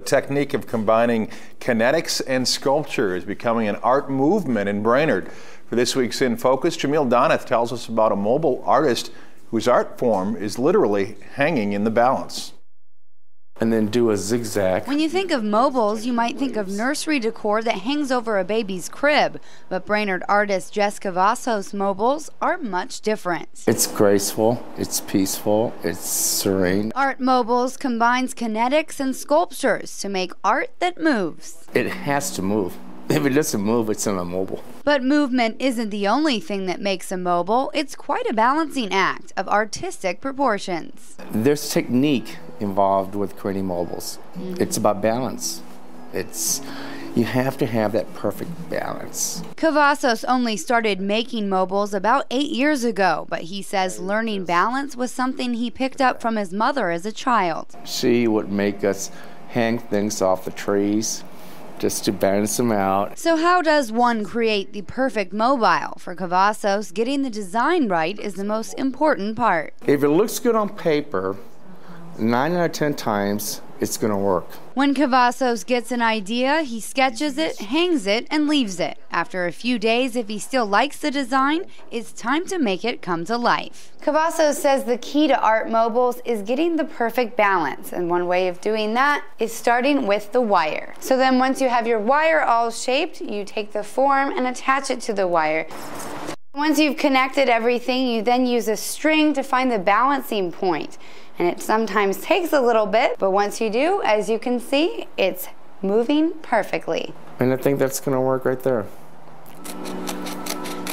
Technique of combining kinetics and sculpture is becoming an art movement in Brainerd. For this week's In Focus, Jamil Donath tells us about a mobile artist whose art form is literally hanging in the balance. And then do a zigzag. When you think of mobiles, you might think of nursery decor that hangs over a baby's crib. But Brainerd artist Jess Cavazos' mobiles are much different. It's graceful, it's peaceful, it's serene. Art Mobiles combines kinetics and sculptures to make art that moves. It has to move. If it doesn't move, it's not a mobile. But movement isn't the only thing that makes a mobile. It's quite a balancing act of artistic proportions. There's technique involved with creating mobiles. It's about balance. You have to have that perfect balance. Cavazos only started making mobiles about 8 years ago, but he says learning balance was something he picked up from his mother as a child. She would make us hang things off the trees just to balance them out. So how does one create the perfect mobile? For Cavazos, getting the design right is the most important part. If it looks good on paper, 9 out of 10 times, it's going to work. When Cavazos gets an idea, he sketches it, hangs it, and leaves it. After a few days, if he still likes the design, it's time to make it come to life. Cavazos says the key to art mobiles is getting the perfect balance, and one way of doing that is starting with the wire. So then once you have your wire all shaped, you take the form and attach it to the wire. Once you've connected everything, you then use a string to find the balancing point. And it sometimes takes a little bit, but once you do, as you can see, it's moving perfectly. And I think that's going to work right there.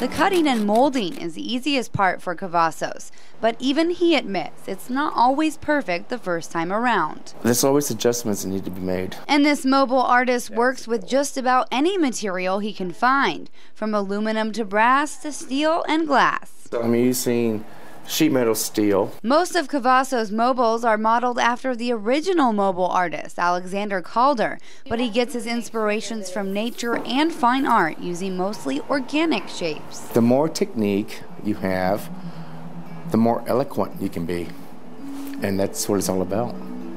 The cutting and molding is the easiest part for Cavazos, but even he admits it's not always perfect the first time around. There's always adjustments that need to be made. And this mobile artist works with just about any material he can find, from aluminum to brass to steel and glass. I'm using sheet metal steel. Most of Cavazos' mobiles are modeled after the original mobile artist, Alexander Calder, but he gets his inspirations from nature and fine art using mostly organic shapes. The more technique you have, the more eloquent you can be. And that's what it's all about.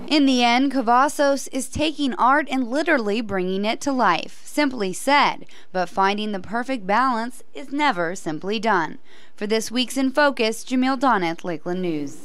In the end, Cavazos is taking art and literally bringing it to life, simply said, but finding the perfect balance is never simply done. For this week's In Focus, Jamil Donath, Lakeland News.